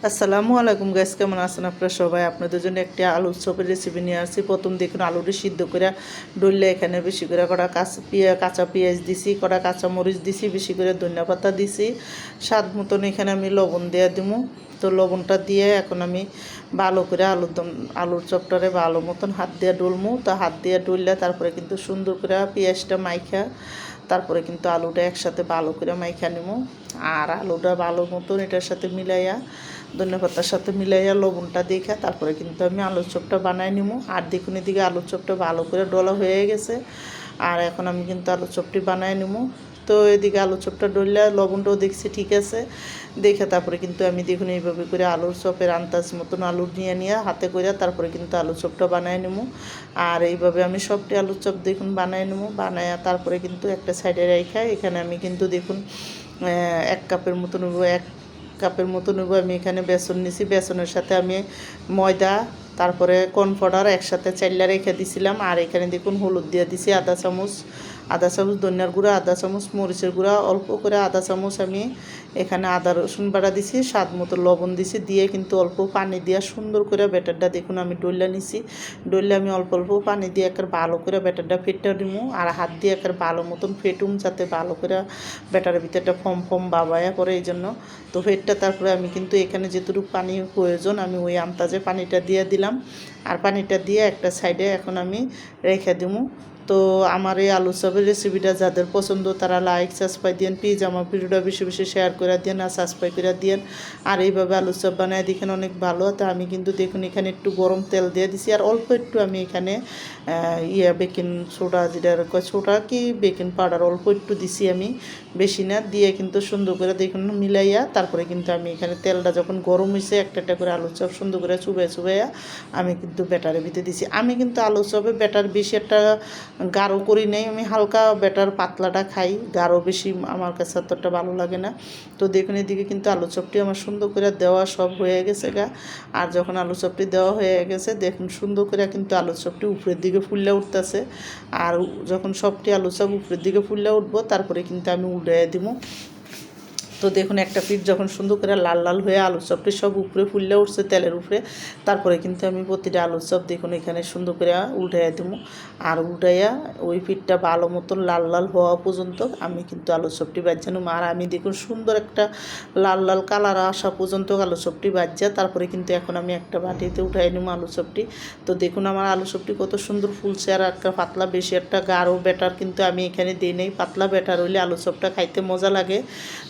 আসসালামু আলাইকুম গাইস, কেমন আছেন আপনারা সবাই? আপনাদের জন্য একটি আলুর চপের রেসিপি নিয়ে আসছি। প্রথম দেখুন আলুটি সিদ্ধ করে ডললে এখানে বেশি করে কটা কাঁচা পেঁয়াজ দিছি, কটা কাঁচা মরিচ দিছি, বেশি করে ধনিয়া পাতা দিছি, স্বাদ মতন এখানে আমি লবণ দিয়ে দিব। তো লবণটা দিয়ে এখন আমি ভালো করে আলুর চপটারে ভালো মতন হাত দিয়ে ডলমু। তো হাত দিয়ে ডললে তারপরে কিন্তু সুন্দর করে পেঁয়াজটা মাইখা তারপরে কিন্তু আলুটা একসাথে ভালো করে মাইখা নিব। আর আলুটা ভালো মতন এটার সাথে মিলাইয়া ধনিয়া পাতার সাথে মিলাইয়া লবণটা দেখে তারপরে কিন্তু আমি আলুর চপটা বানাই নিব। আর দেখুন এদিকে আলুর চপটা ভালো করে ডলা হয়ে গেছে। আর এখন আমি কিন্তু আলুর চপটি বানাই নিব। তো এদিকে আলুর চপটা ডললে লবণটাও দেখছি ঠিক আছে দেখে তারপরে কিন্তু আমি দেখুন এইভাবে করে আলুর চপের আন্দাজ মতন আলু নিয়ে হাতে করে তারপরে কিন্তু আলুর চপটা বানাই নেবো। আর এইভাবে আমি সবটি আলুর চপ দেখুন বানাই নেবো। বানায়া তারপরে কিন্তু একটা সাইডে রেখে এখানে আমি কিন্তু দেখুন 1 কাপের মতো নেব। 1 কাপের মতো নেব আমি এখানে বেসন নিছি। বেসনের সাথে আমি ময়দা তারপরে কর্নফ্লাওয়ার একসাথে চাইলা রেখে দিছিলাম। আর এখানে দেখুন হলুদ দিয়ে দিছি আধা চামচ ধনিয়ার গুঁড়া, আধা চামচ মরিচের গুঁড়া, অল্প করে আধা চামচ আমি এখানে আদা রসুন বাটা দিছি, স্বাদ মতো লবণ দিছি, দিয়ে কিন্তু অল্প পানি দিয়ে সুন্দর করে ব্যাটারটা দেখুন আমি ডইলা নিছি। ডইলে আমি অল্প অল্প পানি দিয়ে একবার ভালো করে ব্যাটারটা ফেটটা দিব। আর হাত দিয়ে একবার ভালো মতন ফেটুম যাতে ভালো করে ব্যাটারের ভিতরটা ফম বাবায়া পরে এই জন্য। তো ফেটটা তারপরে আমি কিন্তু এখানে যেটুকু পানি প্রয়োজন আমি ওই আন্দাজে পানিটা দিয়ে দিলাম। আর পানিটা দিয়ে একটা সাইডে এখন আমি রেখে দিব। তো আমার এই আলু চপের রেসিপিটা যাদের পছন্দ তারা লাইক সাবস্ক্রাইব দিন, প্লিজ আমার ভিডিওটা বেশি বেশি শেয়ার করে দিন আর সাবস্ক্রাইব করে দিন। আর এইভাবে আলু চপ বানায় দেখেন অনেক ভালো। তো আমি কিন্তু দেখুন এখানে একটু গরম তেল দিয়ে দিছি। আর অল্প একটু আমি এখানে বেকিং সোডা, যেটা সোডা কি বেকিং পাউডার অল্প একটু দিছি আমি, বেশি না দিয়ে কিন্তু সুন্দর করে দেখুন মিলাইয়া তারপরে কিন্তু আমি এখানে তেলটা যখন গরম হয়েছে একটা একটা করে আলু চপ সুন্দর করে চুবাইয়া আমি কিন্তু ব্যাটারের ভিতরে দিছি। আমি কিন্তু আলু চপে ব্যাটার বেশি একটা গাঢ় করি নেই, আমি হালকা ব্যাটার পাতলাটা খাই, গাঢ় বেশি আমার কাছে অতটা ভালো লাগে না। তো দেখুন এদিকে কিন্তু আলু চপটি আমার সুন্দর করে দেওয়া সব হয়ে গেছে গা। আর যখন আলু চপটি দেওয়া হয়ে গেছে দেখুন সুন্দর করে কিন্তু আলু চপটি উপরের দিকে ফুললে উঠতেছে। আর যখন সবটি আলু চপ উপরের দিকে ফুললে উঠবো তারপরে কিন্তু আমি উল্টে দিব। তো দেখুন একটা পিঠ যখন সুন্দর করে লাল লাল হয়ে আলুর চপটি সব উপরে ফুললে উঠছে তেলের উপরে, তারপরে কিন্তু আমি প্রতিটা আলুর চপ দেখুন এখানে সুন্দর করে উল্টাইয়া দেবো। আর উল্টাইয়া ওই পিঠটা ভালো মতন লাল লাল হওয়া পর্যন্ত আমি কিন্তু আলুর চপটি বাজজানো। আর আমি দেখুন সুন্দর একটা লাল লাল কালার আসা পর্যন্ত আলু চপটি বাজজা তারপরে কিন্তু এখন আমি একটা বাটিতে উঠাই নেবো আলু চপটি। তো দেখুন আমার আলু চপটি কত সুন্দর ফুলছে। আর একটা পাতলা বেশি একটা গাঢ় ব্যাটার কিন্তু আমি এখানে দিই নেই, পাতলা ব্যাটার হইলে আলু চপটা খাইতে মজা লাগে।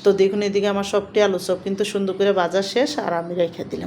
তো দেখুন এদিকে আমার সবটি আলু চপ কিন্তু সুন্দর করে ভাজা শেষ আর আমি রেখে দিলাম।